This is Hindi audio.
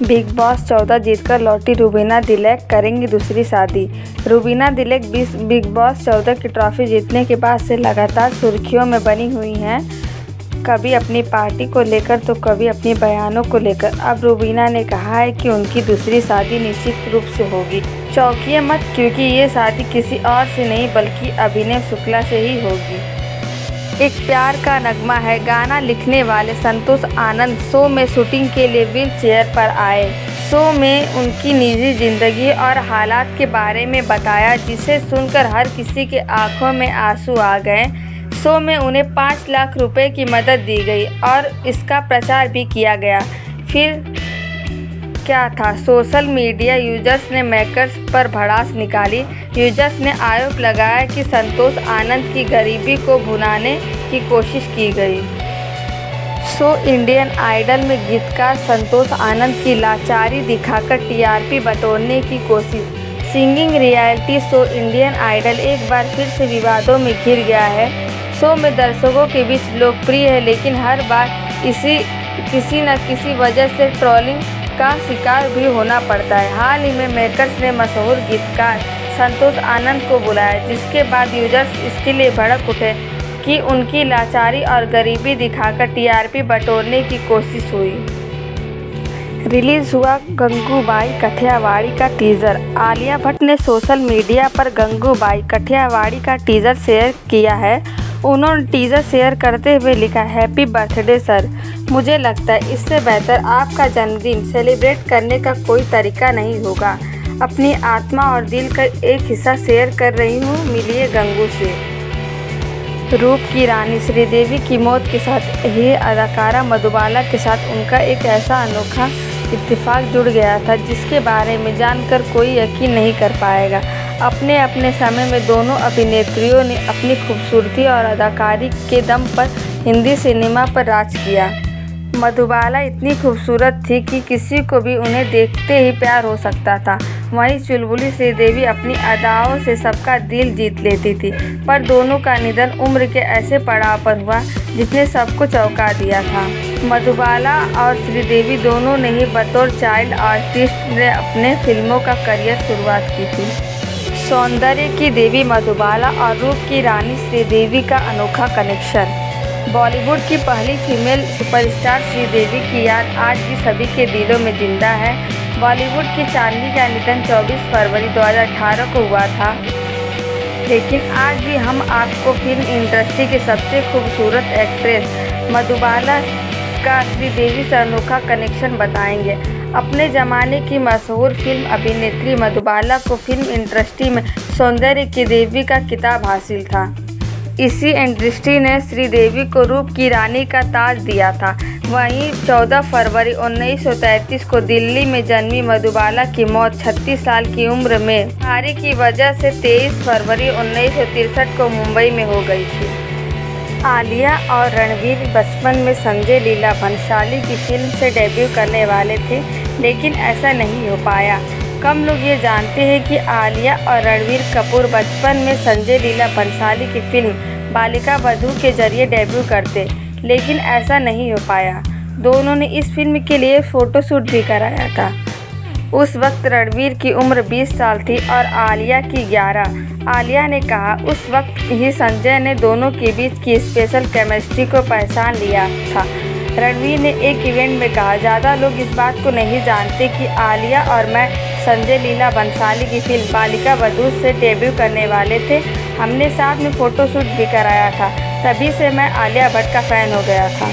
बिग बॉस 14 जीतकर लौटी रुबीना दिलैक करेंगी दूसरी शादी। रुबीना दिलैक बिग बॉस 14 की ट्रॉफी जीतने के बाद से लगातार सुर्खियों में बनी हुई हैं, कभी अपनी पार्टी को लेकर तो कभी अपने बयानों को लेकर। अब रुबीना ने कहा है कि उनकी दूसरी शादी निश्चित रूप से होगी। चौंकिए मत, क्योंकि ये शादी किसी और से नहीं बल्कि अभिनव शुक्ला से ही होगी। एक प्यार का नगमा है गाना लिखने वाले संतोष आनंद शो में शूटिंग के लिए व्हील चेयर पर आए। शो में उनकी निजी जिंदगी और हालात के बारे में बताया, जिसे सुनकर हर किसी के आंखों में आंसू आ गए। शो में उन्हें 5 लाख रुपए की मदद दी गई और इसका प्रचार भी किया गया। फिर क्या था, सोशल मीडिया यूजर्स ने मेकर्स पर भड़ास निकाली। यूजर्स ने आरोप लगाया कि संतोष आनंद की गरीबी को भुनाने की कोशिश की गई। शो इंडियन आइडल में गीतकार संतोष आनंद की लाचारी दिखाकर टीआरपी बटोरने की कोशिश। Singing reality show Indian Idol एक बार फिर से विवादों में घिर गया है। शो में दर्शकों के बीच लोकप्रिय है, लेकिन हर बार किसी न किसी वजह से ट्रोलिंग का शिकार भी होना पड़ता है। हाल ही में मेकर्स ने मशहूर गीतकार संतोष आनंद को बुलाया, जिसके बाद यूजर्स इसके लिए भड़क उठे कि उनकी लाचारी और गरीबी दिखाकर टीआरपी बटोरने की कोशिश हुई। रिलीज हुआ गंगूबाई काठियावाड़ी का टीजर। आलिया भट्ट ने सोशल मीडिया पर गंगूबाई काठियावाड़ी का टीजर शेयर किया है। उन्होंने टीजर शेयर करते हुए लिखा, हैप्पी बर्थडे सर। मुझे लगता है इससे बेहतर आपका जन्मदिन सेलिब्रेट करने का कोई तरीका नहीं होगा। अपनी आत्मा और दिल का एक हिस्सा शेयर कर रही हूँ, मिलिए गंगू से। रूप की रानी श्रीदेवी की मौत के साथ ही अदाकारा मधुबाला के साथ उनका एक ऐसा अनोखा इत्तेफाक जुड़ गया था, जिसके बारे में जानकर कोई यकीन नहीं कर पाएगा। अपने अपने समय में दोनों अभिनेत्रियों ने अपनी खूबसूरती और अदाकारी के दम पर हिंदी सिनेमा पर राज किया। मधुबाला इतनी खूबसूरत थी कि किसी को भी उन्हें देखते ही प्यार हो सकता था। वहीं चुलबुली श्रीदेवी अपनी अदाओं से सबका दिल जीत लेती थी, पर दोनों का निधन उम्र के ऐसे पड़ाव पर हुआ जिसने सबको चौंका दिया था। मधुबाला और श्रीदेवी दोनों ने ही बतौर चाइल्ड आर्टिस्ट ने अपने फिल्मों का करियर शुरुआत की थी। सौंदर्य की देवी मधुबाला और रूप की रानी श्रीदेवी का अनोखा कनेक्शन। बॉलीवुड की पहली फीमेल सुपरस्टार श्रीदेवी की याद आज भी सभी के दिलों में जिंदा है। बॉलीवुड की चांदनी का निधन 24 फरवरी 2018 को हुआ था, लेकिन आज भी हम आपको फिल्म इंडस्ट्री की सबसे खूबसूरत एक्ट्रेस मधुबाला का श्रीदेवी से अनोखा कनेक्शन बताएंगे। अपने ज़माने की मशहूर फिल्म अभिनेत्री मधुबाला को फिल्म इंडस्ट्री में सौंदर्य की देवी का खिताब हासिल था। इसी इंडस्ट्री ने श्रीदेवी को रूप की रानी का ताज दिया था। वहीं 14 फरवरी 1933 को दिल्ली में जन्मी मधुबाला की मौत 36 साल की उम्र में बीमारी की वजह से 23 फरवरी 1963 को मुंबई में हो गई थी। आलिया और रणवीर बचपन में संजय लीला भंसाली की फिल्म से डेब्यू करने वाले थे, लेकिन ऐसा नहीं हो पाया। कम लोग ये जानते हैं कि आलिया और रणवीर कपूर बचपन में संजय लीला भंसाली की फिल्म बालिका वधू के जरिए डेब्यू करते, लेकिन ऐसा नहीं हो पाया। दोनों ने इस फिल्म के लिए फ़ोटोशूट भी कराया था। उस वक्त रणवीर की उम्र 20 साल थी और आलिया की 11। आलिया ने कहा, उस वक्त ही संजय ने दोनों के बीच की स्पेशल केमिस्ट्री को पहचान लिया था। रणवीर ने एक इवेंट में कहा, ज़्यादा लोग इस बात को नहीं जानते कि आलिया और मैं संजय लीला भंसाली की फिल्म बालिका वधू से डेब्यू करने वाले थे। हमने साथ में फ़ोटोशूट भी कराया था, तभी से मैं आलिया भट्ट का फ़ैन हो गया था।